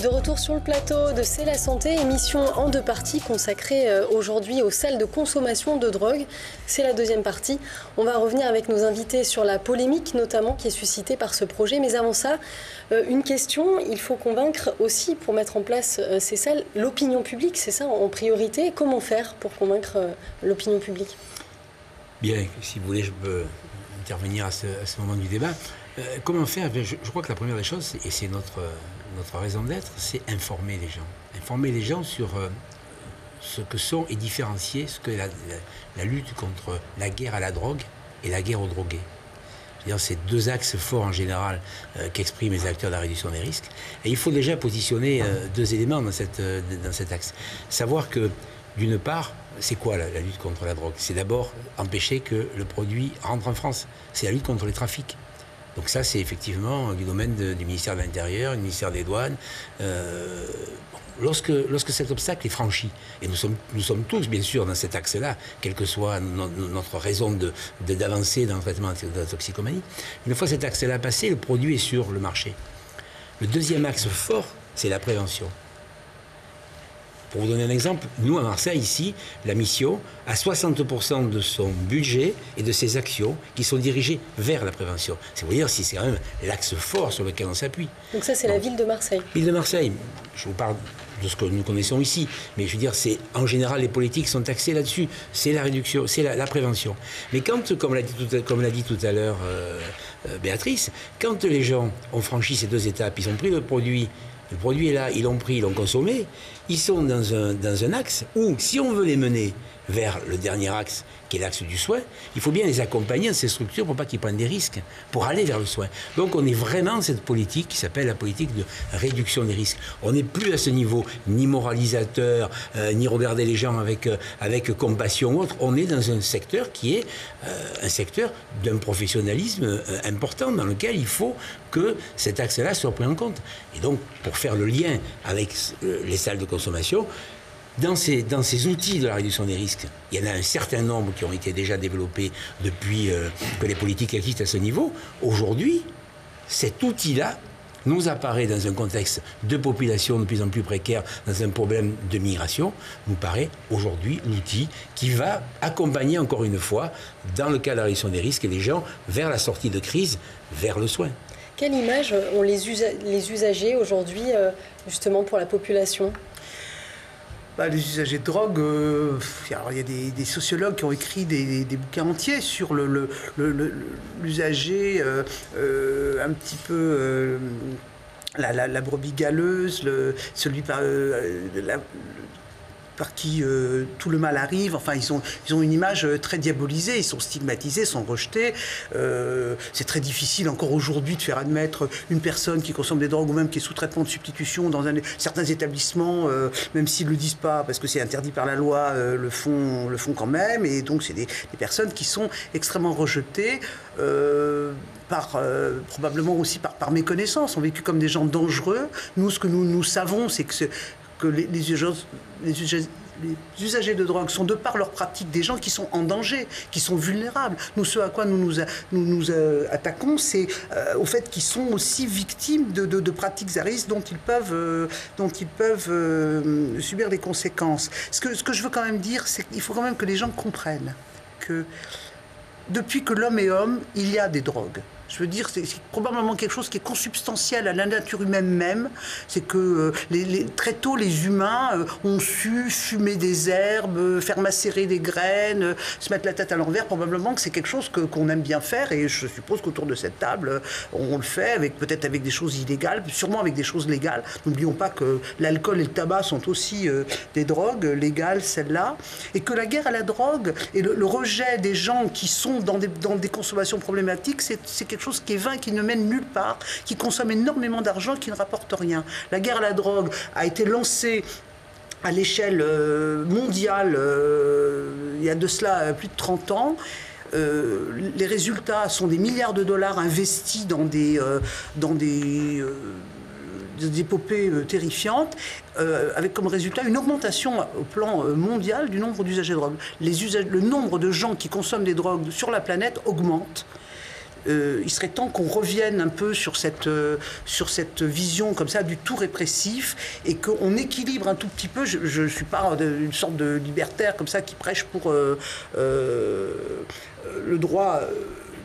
De retour sur le plateau de C'est la santé, émission en deux parties consacrée aujourd'hui aux salles de consommation de drogue. C'est la deuxième partie. On va revenir avec nos invités sur la polémique notamment qui est suscitée par ce projet. Mais avant ça, une question, il faut convaincre aussi pour mettre en place ces salles l'opinion publique, c'est ça en priorité. Comment faire pour convaincre l'opinion publique? Bien, si vous voulez, je peux intervenir à ce moment du débat. Comment faire? Je crois que la première des choses, et c'est notre raison d'être, c'est informer les gens. Informer les gens sur ce que sont et différencier ce que la lutte contre la guerre à la drogue et la guerre aux drogués. C'est-à-dire ces deux axes forts en général qu'expriment les acteurs de la réduction des risques. Et il faut déjà positionner deux éléments dans cet axe. Savoir que, d'une part, c'est quoi la lutte contre la drogue? C'est d'abord empêcher que le produit rentre en France. C'est la lutte contre les trafics. Donc ça, c'est effectivement du domaine du ministère de l'Intérieur, du ministère des Douanes. Lorsque cet obstacle est franchi, et nous sommes tous, bien sûr, dans cet axe-là, quelle que soit notre raison d'avancer dans le traitement de la toxicomanie, une fois cet axe-là passé, le produit est sur le marché. Le deuxième axe fort, c'est la prévention. Pour vous donner un exemple, nous, à Marseille, ici, la mission a 60% de son budget et de ses actions qui sont dirigées vers la prévention. C'est vous dire si c'est quand même l'axe fort sur lequel on s'appuie. Donc ça, c'est la ville de Marseille. Ville de Marseille. Je vous parle de ce que nous connaissons ici. Mais je veux dire, en général, les politiques sont axées là-dessus. C'est la réduction, c'est la prévention. Mais quand, comme l'a dit tout à l'heure Béatrice, quand les gens ont franchi ces deux étapes, ils ont pris le produit est là, ils l'ont pris, ils l'ont consommé, ils sont dans un axe où, si on veut les mener vers le dernier axe, qui est l'axe du soin, il faut bien les accompagner dans ces structures pour pas qu'ils prennent des risques, pour aller vers le soin. Donc on est vraiment dans cette politique qui s'appelle la politique de réduction des risques. On n'est plus à ce niveau ni moralisateur, ni regarder les gens avec compassion ou autre. On est dans un secteur qui est un secteur d'un professionnalisme important dans lequel il faut que cet axe-là soit pris en compte. Et donc, pour faire le lien avec les salles de consommation, dans ces outils de la réduction des risques, il y en a un certain nombre qui ont été déjà développés depuis que les politiques existent à ce niveau. Aujourd'hui, cet outil-là nous apparaît dans un contexte de population de plus en plus précaire, dans un problème de migration, nous paraît aujourd'hui l'outil qui va accompagner encore une fois, dans le cas de la réduction des risques, les gens vers la sortie de crise, vers le soin. Quelle image ont les usagers aujourd'hui, justement, pour la population ? Les usagers de drogue, alors il y a des sociologues qui ont écrit des bouquins entiers sur l'usager un petit peu la brebis galeuse, celui par qui tout le mal arrive. Enfin, ils ont une image très diabolisée, ils sont stigmatisés, sont rejetés. C'est très difficile encore aujourd'hui de faire admettre une personne qui consomme des drogues ou même qui est sous traitement de substitution dans certains établissements, même s'ils ne le disent pas, parce que c'est interdit par la loi, le font quand même. Et donc, c'est des personnes qui sont extrêmement rejetées. Probablement aussi par méconnaissance, sont vécus comme des gens dangereux. Nous, ce que nous savons, c'est que les usagers de drogue sont, de par leur pratique, des gens qui sont en danger, qui sont vulnérables. Nous, ce à quoi nous attaquons, c'est au fait qu'ils sont aussi victimes de pratiques à risque dont ils peuvent subir des conséquences. Ce que je veux quand même dire, c'est qu'il faut quand même que les gens comprennent que depuis que l'homme est homme, il y a des drogues. Je veux dire, c'est probablement quelque chose qui est consubstantiel à la nature humaine même. C'est que très tôt, les humains ont su fumer des herbes, faire macérer des graines, se mettre la tête à l'envers. Probablement que c'est quelque chose qu'on aime bien faire. Et je suppose qu'autour de cette table, on le fait, peut-être avec des choses illégales, sûrement avec des choses légales. N'oublions pas que l'alcool et le tabac sont aussi des drogues légales, celles-là. Et que la guerre à la drogue et le rejet des gens qui sont dans des consommations problématiques, c'est quelque chose qui est vain, qui ne mène nulle part, qui consomme énormément d'argent, qui ne rapporte rien. La guerre à la drogue a été lancée à l'échelle mondiale il y a de cela plus de 30 ans. Les résultats sont des milliards de dollars investis dans des épopées terrifiantes, avec comme résultat une augmentation au plan mondial du nombre d'usagers de drogue. Le nombre de gens qui consomment des drogues sur la planète augmente. il serait temps qu'on revienne un peu sur cette vision comme ça du tout répressif et qu'on équilibre un tout petit peu. Je ne suis pas une sorte de libertaire comme ça qui prêche pour le droit,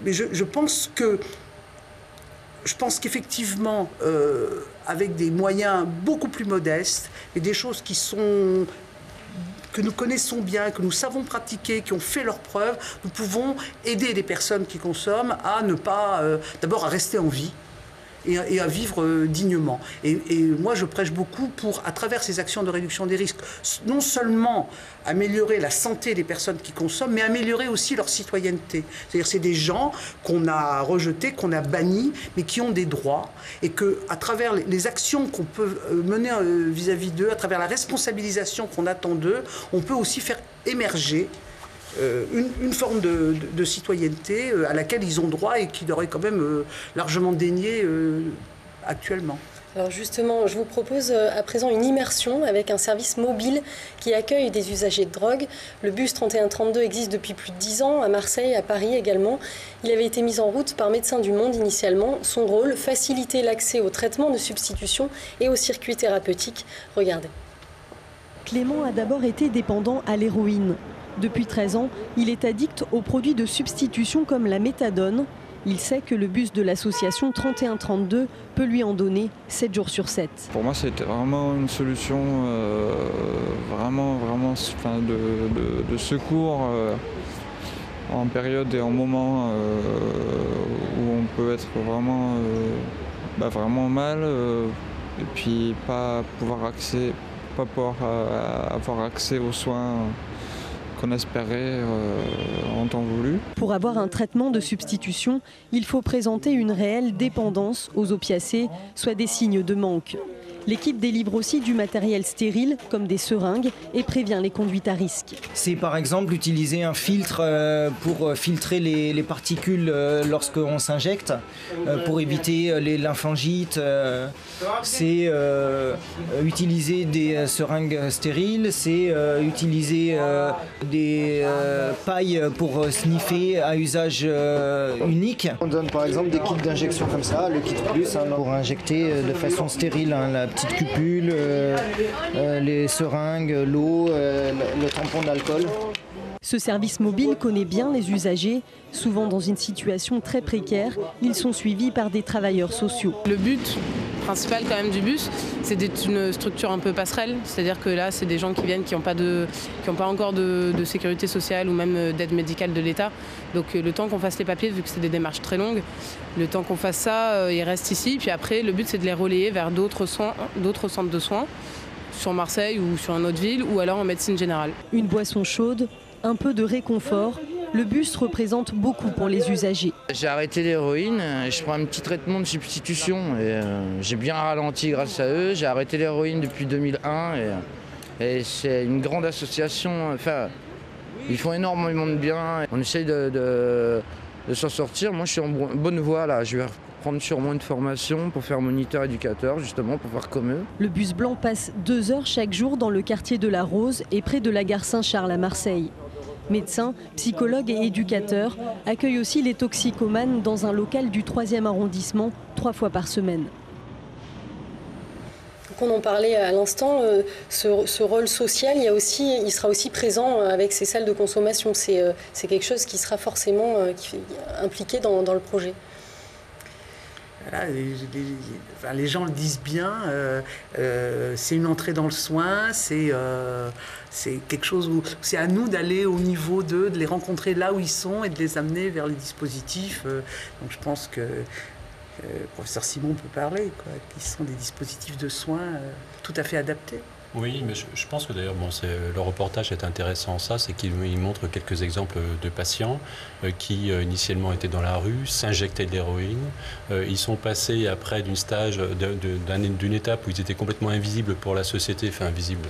mais je pense qu'effectivement, avec des moyens beaucoup plus modestes et des choses que nous connaissons bien, que nous savons pratiquer, qui ont fait leurs preuves, nous pouvons aider les personnes qui consomment à ne pas, d'abord à rester en vie et à vivre dignement. Et moi, je prêche beaucoup pour, à travers ces actions de réduction des risques, non seulement améliorer la santé des personnes qui consomment, mais améliorer aussi leur citoyenneté. C'est-à-dire c'est des gens qu'on a rejetés, qu'on a bannis, mais qui ont des droits, et qu'à travers les actions qu'on peut mener vis-à-vis d'eux, à travers la responsabilisation qu'on attend d'eux, on peut aussi faire émerger une forme de citoyenneté à laquelle ils ont droit et qui leur est quand même largement déniée actuellement. Alors justement, je vous propose à présent une immersion avec un service mobile qui accueille des usagers de drogue. Le bus 3132 existe depuis plus de 10 ans, à Marseille, à Paris également. Il avait été mis en route par Médecins du Monde initialement. Son rôle, faciliter l'accès aux traitements de substitution et aux circuits thérapeutiques. Regardez. Clément a d'abord été dépendant à l'héroïne. Depuis 13 ans, il est addict aux produits de substitution comme la méthadone. Il sait que le bus de l'association 3132 peut lui en donner 7 jours sur 7. Pour moi, c'était vraiment une solution de secours en période et en moment où on peut être vraiment mal et puis pas pouvoir avoir accès aux soins qu'on espérait en temps voulu. Pour avoir un traitement de substitution, il faut présenter une réelle dépendance aux opiacés, soit des signes de manque. L'équipe délivre aussi du matériel stérile, comme des seringues, et prévient les conduites à risque. C'est par exemple utiliser un filtre pour filtrer les particules lorsqu'on s'injecte, pour éviter les lymphangites. C'est utiliser des seringues stériles, c'est utiliser des pailles pour sniffer à usage unique. On donne par exemple des kits d'injection comme ça, le kit plus, pour injecter de façon stérile la petite cupule, les seringues, l'eau, le tampon d'alcool. Ce service mobile connaît bien les usagers. Souvent dans une situation très précaire, ils sont suivis par des travailleurs sociaux. Le but principal quand même du bus, c'est d'être une structure un peu passerelle. C'est-à-dire que là, c'est des gens qui viennent, qui n'ont pas encore de sécurité sociale ou même d'aide médicale de l'État. Donc le temps qu'on fasse les papiers, vu que c'est des démarches très longues, le temps qu'on fasse ça, ils restent ici. Puis après, le but, c'est de les relayer vers d'autres centres de soins, sur Marseille ou sur une autre ville, ou alors en médecine générale. Une boisson chaude, un peu de réconfort. Le bus représente beaucoup pour les usagers. J'ai arrêté l'héroïne, je prends un petit traitement de substitution et j'ai bien ralenti grâce à eux. J'ai arrêté l'héroïne depuis 2001 et c'est une grande association. Enfin, ils font énormément de bien. On essaye de s'en sortir. Moi, je suis en bonne voie là. Je vais prendre sûrement une formation pour faire moniteur éducateur, justement, pour faire comme eux. Le bus blanc passe 2 heures chaque jour dans le quartier de la Rose et près de la gare Saint-Charles à Marseille. Médecins, psychologues et éducateurs accueillent aussi les toxicomanes dans un local du 3e arrondissement 3 fois par semaine. On en parlait à l'instant, ce rôle social, il sera aussi présent avec ces salles de consommation. C'est quelque chose qui sera forcément impliqué dans le projet. Voilà, les gens le disent bien, c'est une entrée dans le soin, c'est quelque chose où c'est à nous d'aller au niveau d'eux, de les rencontrer là où ils sont et de les amener vers les dispositifs. Donc je pense que le professeur Simon peut parler, qui sont des dispositifs de soins tout à fait adaptés. Oui, mais je pense que d'ailleurs, le reportage est intéressant en ça, c'est qu'il montre quelques exemples de patients qui initialement étaient dans la rue, s'injectaient de l'héroïne. Ils sont passés après d'une étape où ils étaient complètement invisibles pour la société, enfin invisibles,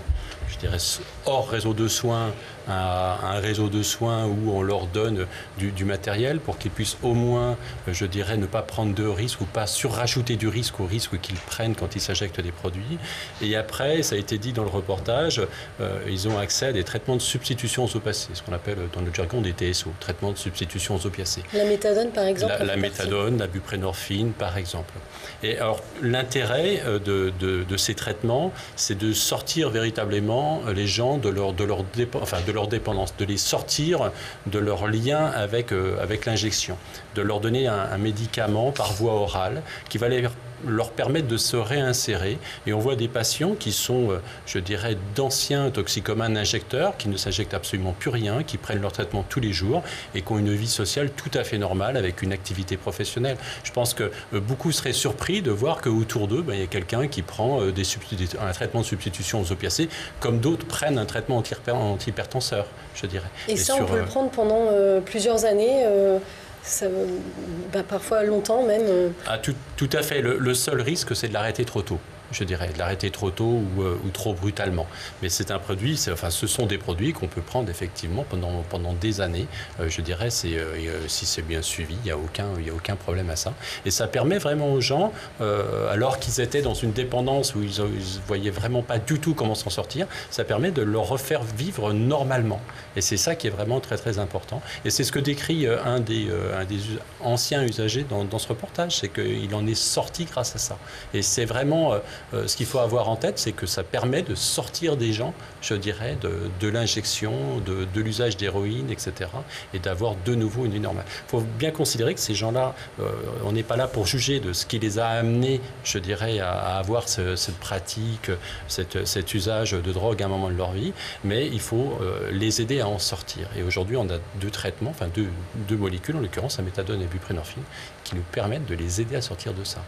je dirais hors réseau de soins, un réseau de soins où on leur donne du matériel pour qu'ils puissent au moins, je dirais, ne pas prendre de risques ou pas surrajouter du risque au risque qu'ils prennent quand ils s'injectent des produits. Et après, ça a été dit dans le reportage, ils ont accès à des traitements de substitution aux opiacés, ce qu'on appelle dans le jargon des TSO, traitements de substitution aux opiacés. La méthadone, par exemple. La méthadone, la buprenorphine, par exemple. Et alors, l'intérêt de ces traitements, c'est de sortir véritablement les gens de leur dépendance, de les sortir de leur lien avec l'injection, de leur donner un médicament par voie orale qui va leur permettre de se réinsérer. Et on voit des patients qui sont, je dirais, d'anciens toxicomanes injecteurs, qui ne s'injectent absolument plus rien, qui prennent leur traitement tous les jours et qui ont une vie sociale tout à fait normale avec une activité professionnelle. Je pense que beaucoup seraient surpris de voir qu'autour d'eux, il y a quelqu'un qui prend un traitement de substitution aux opiacés, comme d'autres prennent un traitement antihypertenseur, je dirais. Et ça, on peut le prendre pendant plusieurs années parfois longtemps même. Tout à fait. Le seul risque, c'est de l'arrêter trop tôt. Je dirais, de l'arrêter trop tôt ou trop brutalement. Mais c'est un produit, ce sont des produits qu'on peut prendre effectivement pendant des années. Je dirais, si c'est bien suivi, il n'y a aucun problème à ça. Et ça permet vraiment aux gens, alors qu'ils étaient dans une dépendance où ils ne voyaient vraiment pas du tout comment s'en sortir, ça permet de leur refaire vivre normalement. Et c'est ça qui est vraiment très très important. Et c'est ce que décrit un des anciens usagers dans ce reportage, c'est qu'il en est sorti grâce à ça. Et c'est vraiment... ce qu'il faut avoir en tête, c'est que ça permet de sortir des gens, je dirais, de l'injection, de l'usage d'héroïne, etc. et d'avoir de nouveau une vie normale. Il faut bien considérer que ces gens-là, on n'est pas là pour juger de ce qui les a amenés, je dirais, à avoir cette pratique, cet usage de drogue à un moment de leur vie, mais il faut les aider à en sortir. Et aujourd'hui, on a deux traitements, enfin deux molécules, en l'occurrence, la méthadone et la buprenorphine, qui nous permettent de les aider à sortir de ça.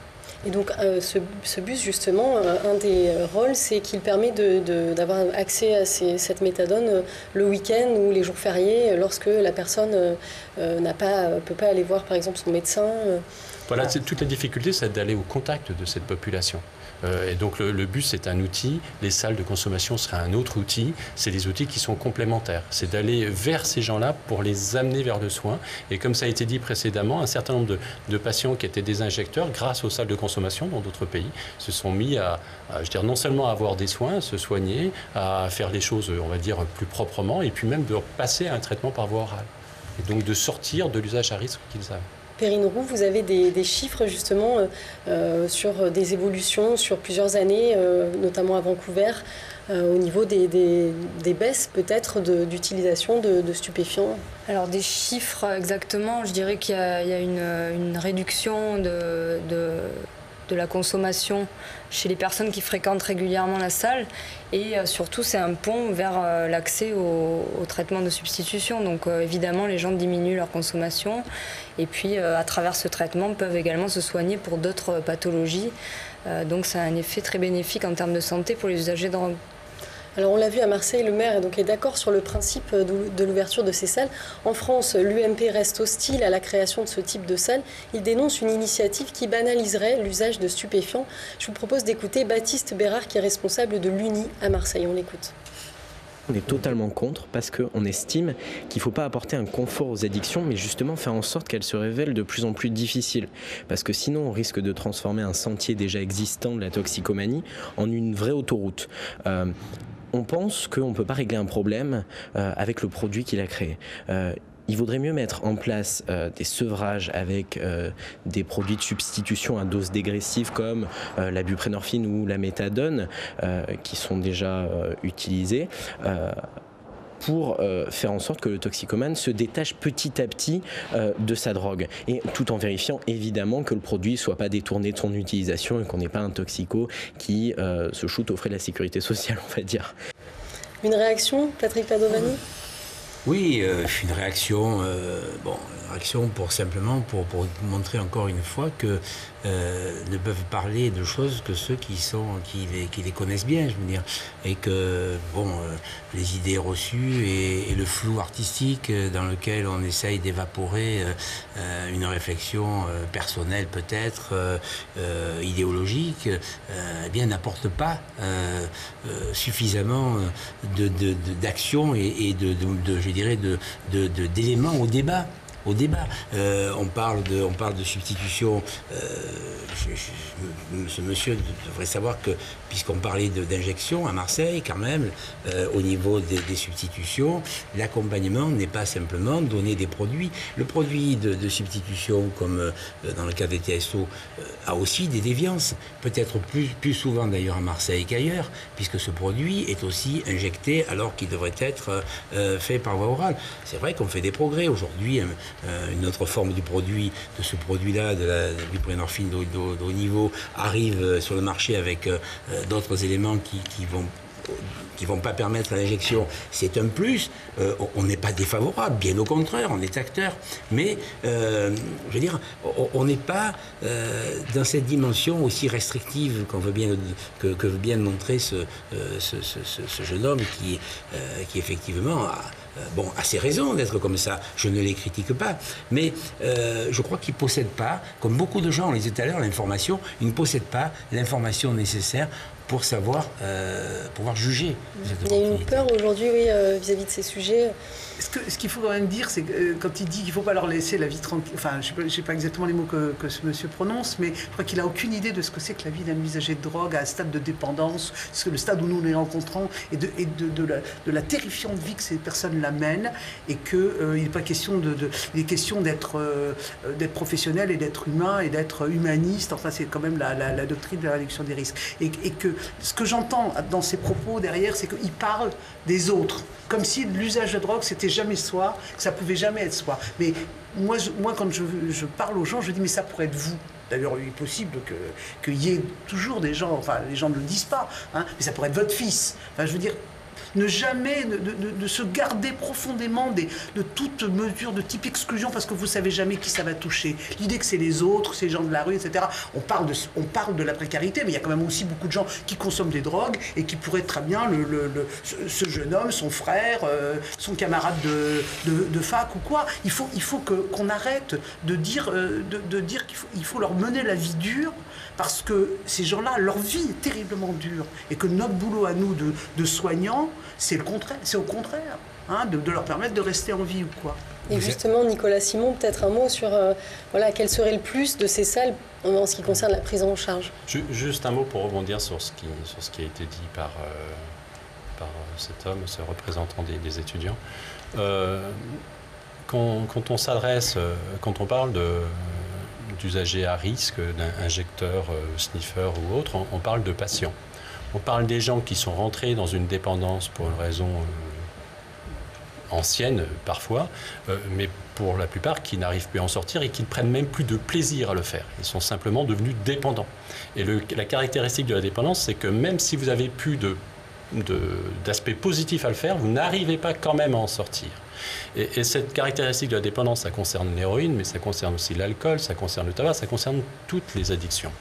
Et donc ce bus, justement, un des rôles, c'est qu'il permet d'avoir accès à cette méthadone le week-end ou les jours fériés, lorsque la personne peut pas aller voir, par exemple, son médecin. Voilà, toute la difficulté, c'est d'aller au contact de cette population. Et donc le bus est un outil, les salles de consommation seraient un autre outil, c'est des outils qui sont complémentaires. C'est d'aller vers ces gens-là pour les amener vers le soin. Et comme ça a été dit précédemment, un certain nombre de patients qui étaient des injecteurs, grâce aux salles de consommation dans d'autres pays, se sont mis à non seulement à avoir des soins, à se soigner, à faire les choses, on va dire, plus proprement, et puis même de passer à un traitement par voie orale. Et donc de sortir de l'usage à risque qu'ils avaient. Perrine Roux, vous avez des chiffres justement sur des évolutions sur plusieurs années, notamment à Vancouver, au niveau des baisses peut-être d'utilisation de stupéfiants? Alors des chiffres exactement, je dirais qu'il y a une réduction de la consommation chez les personnes qui fréquentent régulièrement la salle et surtout c'est un pont vers l'accès au traitement de substitution. Donc évidemment les gens diminuent leur consommation et puis à travers ce traitement peuvent également se soigner pour d'autres pathologies. Donc ça a un effet très bénéfique en termes de santé pour les usagers de drogue. Alors on l'a vu à Marseille, le maire est d'accord sur le principe de l'ouverture de ces salles. En France, l'UMP reste hostile à la création de ce type de salle. Il dénonce une initiative qui banaliserait l'usage de stupéfiants. Je vous propose d'écouter Baptiste Bérard qui est responsable de l'UNI à Marseille. On l'écoute. On est totalement contre parce qu'on estime qu'il ne faut pas apporter un confort aux addictions, mais justement faire en sorte qu'elles se révèlent de plus en plus difficiles. Parce que sinon, on risque de transformer un sentier déjà existant de la toxicomanie en une vraie autoroute. On pense qu'on ne peut pas régler un problème avec le produit qu'il a créé. Il vaudrait mieux mettre en place des sevrages avec des produits de substitution à dose dégressive comme la buprenorphine ou la méthadone qui sont déjà utilisés pour faire en sorte que le toxicomane se détache petit à petit de sa drogue. Et tout en vérifiant évidemment que le produit ne soit pas détourné de son utilisation et qu'on n'ait pas un toxico qui se shoot aux frais de la sécurité sociale, on va dire. Une réaction, Patrick Padovani ? Oui, une réaction, pour montrer encore une fois que ne peuvent parler de choses que ceux qui les connaissent bien, je veux dire. Et que, les idées reçues et le flou artistique dans lequel on essaye d'évaporer une réflexion personnelle peut-être, idéologique, n'apporte pas suffisamment d'action et d'éléments au débat. On parle de substitution. Ce monsieur devrait savoir que, puisqu'on parlait d'injection à Marseille, quand même, au niveau des substitutions, l'accompagnement n'est pas simplement donner des produits. Le produit de substitution, comme dans le cas des TSO, a aussi des déviances. Peut-être plus souvent d'ailleurs à Marseille qu'ailleurs, puisque ce produit est aussi injecté alors qu'il devrait être fait par voie orale. C'est vrai qu'on fait des progrès aujourd'hui. Une autre forme du produit, de ce produit-là, du buprenorphine de haut niveau, arrive sur le marché avec d'autres éléments qui vont pas permettre l'injection. C'est un plus. On n'est pas défavorable, bien au contraire, on est acteur. Mais, on n'est pas dans cette dimension aussi restrictive que veut bien montrer ce jeune homme qui effectivement a ses raisons d'être comme ça. Je ne les critique pas. Mais je crois qu'il ne possède pas, comme beaucoup de gens, on le disait tout à l'heure, l'information, il ne possède pas l'information nécessaire pour pouvoir juger. Il y a une peur aujourd'hui, vis-à-vis de ces sujets. Ce qu'il faut quand même dire, c'est que quand il dit qu'il ne faut pas leur laisser la vie tranquille, enfin, je ne sais pas exactement les mots que ce monsieur prononce, mais je crois qu'il n'a aucune idée de ce que c'est que la vie d'un usager de drogue à un stade de dépendance, le stade où nous les rencontrons, et de la terrifiante vie que ces personnes la mènent, et qu'il n'est pas question il est question d'être professionnel et d'être humain et d'être humaniste. Enfin, c'est quand même la doctrine de la réduction des risques. Et que ce que j'entends dans ses propos derrière, c'est qu'il parle des autres, comme si l'usage de drogue, c'était jamais soi, que ça pouvait jamais être soi. Mais moi quand je parle aux gens, je dis, mais ça pourrait être vous. D'ailleurs, il est possible qu'il y ait toujours des gens, enfin, les gens ne le disent pas, hein, mais ça pourrait être votre fils. Enfin, je veux dire, ne jamais de se garder profondément de toute mesure de type exclusion, parce que vous ne savez jamais qui ça va toucher. L'idée que c'est les autres, c'est les gens de la rue, etc. On parle de la précarité, mais il y a quand même aussi beaucoup de gens qui consomment des drogues et qui pourraient très bien, ce jeune homme, son frère, son camarade de fac ou quoi. Il faut qu'on arrête de dire qu'il faut leur mener la vie dure, parce que ces gens-là, leur vie est terriblement dure, et que notre boulot à nous de soignants, c'est au contraire, hein, de leur permettre de rester en vie ou quoi. Et justement, Nicolas Simon, peut-être un mot sur quel serait le plus de ces salles en ce qui concerne la prise en charge. Juste un mot pour rebondir sur ce qui a été dit par cet homme, ce représentant des étudiants. Quand on s'adresse, quand on parle d'usagers à risque, d'un injecteur, sniffer ou autre, on parle de patients. On parle des gens qui sont rentrés dans une dépendance pour une raison ancienne parfois, mais pour la plupart qui n'arrivent plus à en sortir et qui ne prennent même plus de plaisir à le faire. Ils sont simplement devenus dépendants. Et la caractéristique de la dépendance, c'est que même si vous avez plus d'aspect positif à le faire, vous n'arrivez pas quand même à en sortir. Et cette caractéristique de la dépendance, ça concerne l'héroïne, mais ça concerne aussi l'alcool, ça concerne le tabac, ça concerne toutes les addictions.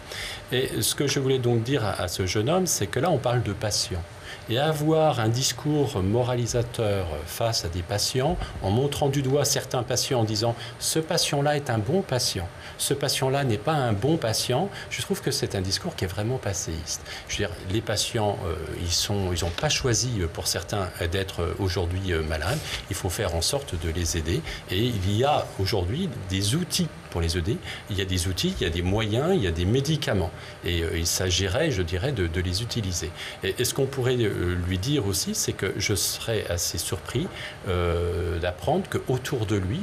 Et ce que je voulais donc dire à ce jeune homme, c'est que là, on parle de patients. Et avoir un discours moralisateur face à des patients, en montrant du doigt certains patients, en disant « ce patient-là est un bon patient, ce patient-là n'est pas un bon patient », je trouve que c'est un discours qui est vraiment passéiste. Je veux dire, les patients, ils n'ont pas choisi pour certains d'être aujourd'hui malades. Il faut faire en sorte de les aider. Et il y a aujourd'hui des outils pour les aider. Il y a des outils, il y a des moyens, il y a des médicaments. Et il s'agirait, je dirais, de les utiliser. Et ce qu'on pourrait lui dire aussi, c'est que je serais assez surpris d'apprendre qu'autour de lui,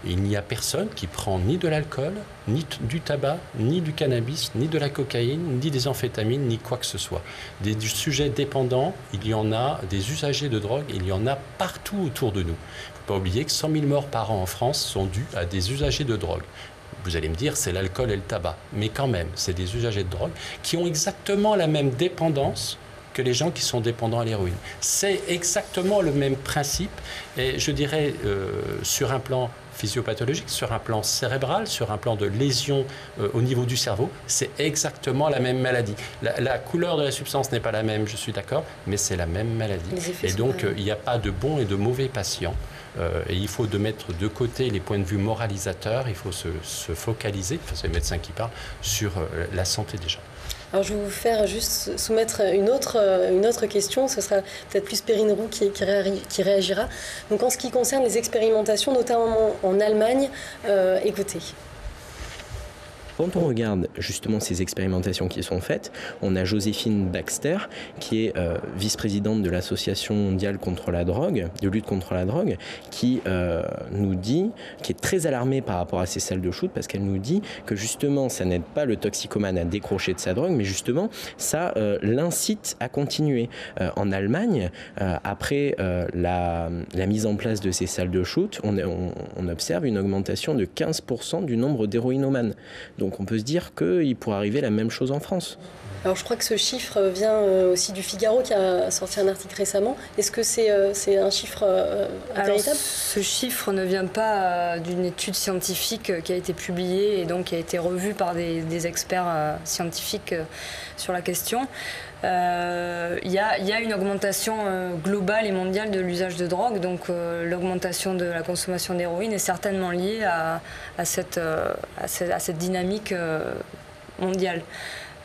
il n'y a personne qui prend ni de l'alcool, ni du tabac, ni du cannabis, ni de la cocaïne, ni des amphétamines, ni quoi que ce soit. Des sujets dépendants, il y en a, des usagers de drogue, il y en a partout autour de nous. Il ne faut pas oublier que 100 000 morts par an en France sont dus à des usagers de drogue. Vous allez me dire, c'est l'alcool et le tabac. Mais quand même, c'est des usagers de drogue qui ont exactement la même dépendance que les gens qui sont dépendants à l'héroïne. C'est exactement le même principe, et je dirais sur un plan physiopathologique, sur un plan cérébral, sur un plan de lésion au niveau du cerveau, c'est exactement la même maladie. La couleur de la substance n'est pas la même, je suis d'accord, mais c'est la même maladie. Et donc, il n'y a pas de bons et de mauvais patients. Et il faut mettre de côté les points de vue moralisateurs, il faut se focaliser, enfin, c'est les médecins qui parlent, sur la santé des gens. Alors je vais vous faire juste soumettre une autre question, ce sera peut-être plus Perrine Roux qui réagira. Donc en ce qui concerne les expérimentations, notamment en Allemagne, écoutez. Quand on regarde justement ces expérimentations qui sont faites, on a Joséphine Baxter, qui est vice-présidente de l'Association mondiale contre la drogue, de lutte contre la drogue, qui nous dit, qui est très alarmée par rapport à ces salles de shoot, parce qu'elle nous dit que justement, ça n'aide pas le toxicomane à décrocher de sa drogue, mais justement, ça l'incite à continuer. En Allemagne, après la mise en place de ces salles de shoot, on observe une augmentation de 15% du nombre d'héroïnomanes. Donc on peut se dire qu'il pourrait arriver la même chose en France. Alors je crois que ce chiffre vient aussi du Figaro qui a sorti un article récemment. Est-ce que c'est un chiffre véritable ? Ce chiffre ne vient pas d'une étude scientifique qui a été publiée et donc qui a été revue par des experts scientifiques sur la question. Il y a une augmentation globale et mondiale de l'usage de drogue, donc l'augmentation de la consommation d'héroïne est certainement liée à cette dynamique mondiale.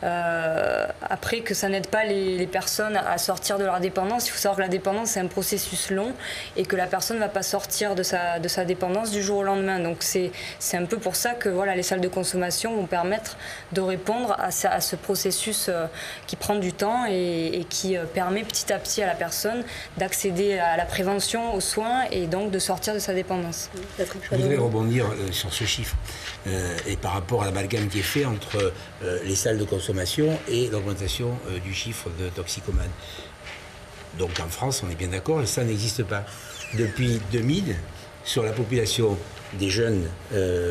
Après, que ça n'aide pas les personnes à sortir de leur dépendance, il faut savoir que la dépendance c'est un processus long et que la personne ne va pas sortir de sa dépendance du jour au lendemain. Donc c'est un peu pour ça que voilà, les salles de consommation vont permettre de répondre à ce processus qui prend du temps et qui permet petit à petit à la personne d'accéder à la prévention, aux soins et donc de sortir de sa dépendance. Je voudrais rebondir sur ce chiffre et par rapport à l'amalgame qui est fait entre les salles de consommation et l'augmentation du chiffre de toxicomanes. Donc en France, on est bien d'accord, ça n'existe pas. Depuis 2000, sur la population des jeunes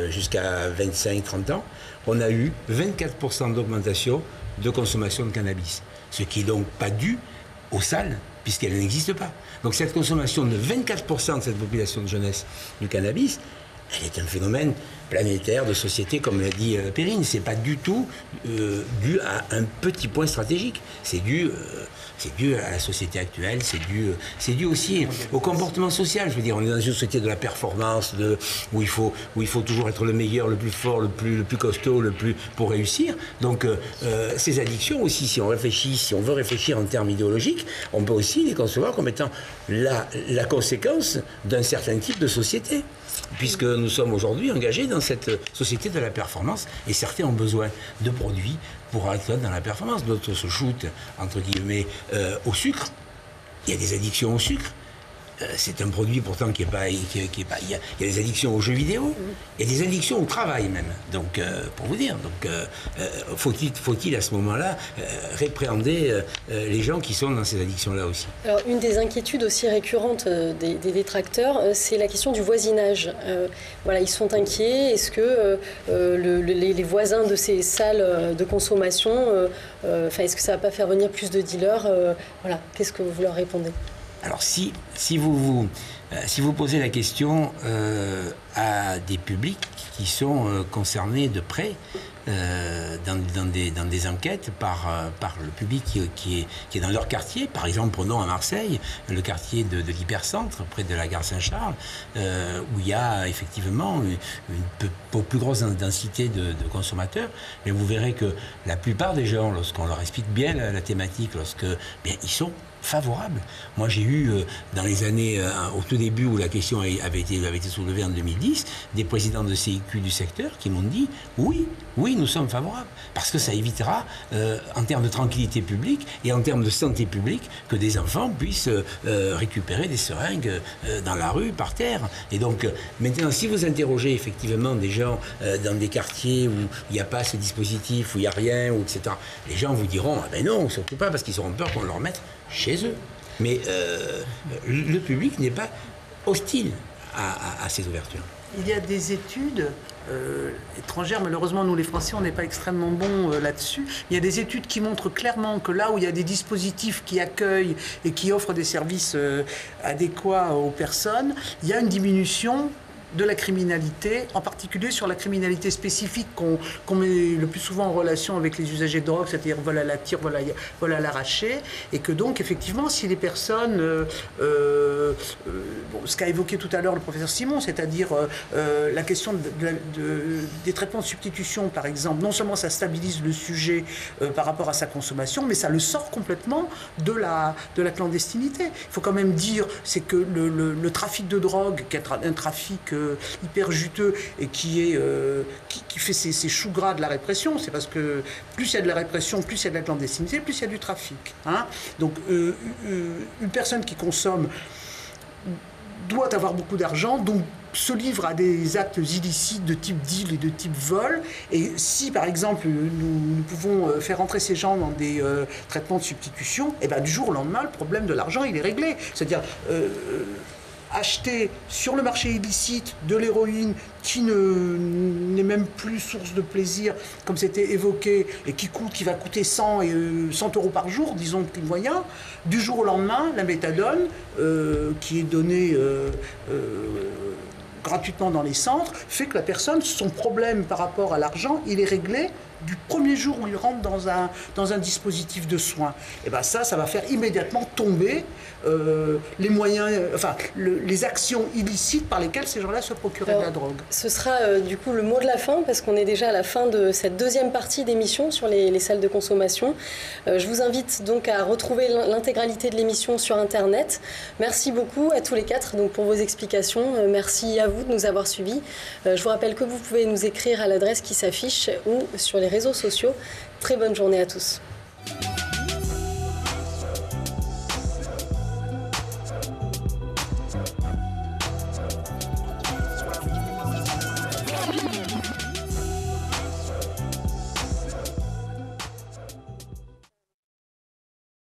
jusqu'à 25-30 ans, on a eu 24% d'augmentation de consommation de cannabis. Ce qui n'est donc pas dû aux salles, puisqu'elles n'existent pas. Donc cette consommation de 24% de cette population de jeunesse du cannabis, elle est un phénomène planétaire de société, comme l'a dit Perrine. C'est pas du tout dû à un petit point stratégique. C'est dû à la société actuelle. C'est dû aussi au comportement social. Je veux dire, on est dans une société de la performance, où il faut toujours être le meilleur, le plus fort, le plus costaud, pour réussir. Donc ces addictions aussi, si on veut réfléchir en termes idéologiques, on peut aussi les concevoir comme étant la conséquence d'un certain type de société. Puisque nous sommes aujourd'hui engagés dans cette société de la performance et certains ont besoin de produits pour être dans la performance. D'autres se shootent, entre guillemets, au sucre. Il y a des addictions au sucre. C'est un produit pourtant qui est pas... Il y a des addictions aux jeux vidéo, il y a des addictions au travail même. Donc, pour vous dire, faut-il à ce moment-là répréhender les gens qui sont dans ces addictions-là aussi. Alors, une des inquiétudes aussi récurrentes des détracteurs, c'est la question du voisinage. Voilà, ils sont inquiets. Est-ce que les voisins de ces salles de consommation, est-ce que ça ne va pas faire venir plus de dealers voilà, qu'est-ce que vous leur répondez ? Alors si vous posez la question à des publics qui sont concernés de près dans des enquêtes par le public qui est dans leur quartier, par exemple prenons à Marseille le quartier de l'hypercentre près de la gare Saint-Charles où il y a effectivement une plus grosse densité de consommateurs, mais vous verrez que la plupart des gens, lorsqu'on leur explique bien la thématique, ils sont favorables. Moi, j'ai eu, dans les années, au tout début où la question avait été soulevée en 2010, des présidents de CIQ du secteur qui m'ont dit oui, nous sommes favorables, parce que ça évitera, en termes de tranquillité publique et en termes de santé publique, que des enfants puissent récupérer des seringues dans la rue, par terre. Et donc, maintenant, si vous interrogez effectivement des gens dans des quartiers où il n'y a pas ce dispositif, où il n'y a rien, etc., les gens vous diront, ah ben non, surtout pas, parce qu'ils auront peur qu'on leur mette chez eux. Mais le public n'est pas hostile à ces ouvertures. Il y a des études étrangères, malheureusement nous les Français on n'est pas extrêmement bons là-dessus. Il y a des études qui montrent clairement que là où il y a des dispositifs qui accueillent et qui offrent des services adéquats aux personnes, il y a une diminution de la criminalité, en particulier sur la criminalité spécifique qu'on met le plus souvent en relation avec les usagers de drogue, c'est-à-dire vol à la tire, vol à l'arraché, et que donc effectivement si les personnes, ce qu'a évoqué tout à l'heure le professeur Simon, c'est-à-dire la question des traitements de substitution par exemple, non seulement ça stabilise le sujet par rapport à sa consommation, mais ça le sort complètement de la clandestinité. Il faut quand même dire, c'est que le trafic de drogue, qui est un trafic hyper juteux et qui fait ses choux gras de la répression, c'est parce que plus il y a de la répression, plus il y a de la clandestinité, plus il y a du trafic. Hein. Donc une personne qui consomme doit avoir beaucoup d'argent, donc se livre à des actes illicites de type deal et de type vol. Et si, par exemple, nous pouvons faire entrer ces gens dans des traitements de substitution, et ben, du jour au lendemain, le problème de l'argent, il est réglé. C'est-à-dire acheter sur le marché illicite de l'héroïne qui n'est même plus source de plaisir, comme c'était évoqué, et qui va coûter 100 € par jour, disons prix moyen, du jour au lendemain, la méthadone, qui est donnée gratuitement dans les centres, fait que la personne, son problème par rapport à l'argent, il est réglé du premier jour où il rentre dans un dispositif de soins. Et ben ça va faire immédiatement tomber les moyens, les actions illicites par lesquelles ces gens-là se procuraient de la drogue. Ce sera du coup le mot de la fin, parce qu'on est déjà à la fin de cette deuxième partie d'émission sur les salles de consommation. Je vous invite donc à retrouver l'intégralité de l'émission sur Internet. Merci beaucoup à tous les quatre donc, pour vos explications. Merci à vous de nous avoir suivis. Je vous rappelle que vous pouvez nous écrire à l'adresse qui s'affiche ou sur les réseaux sociaux. Très bonne journée à tous.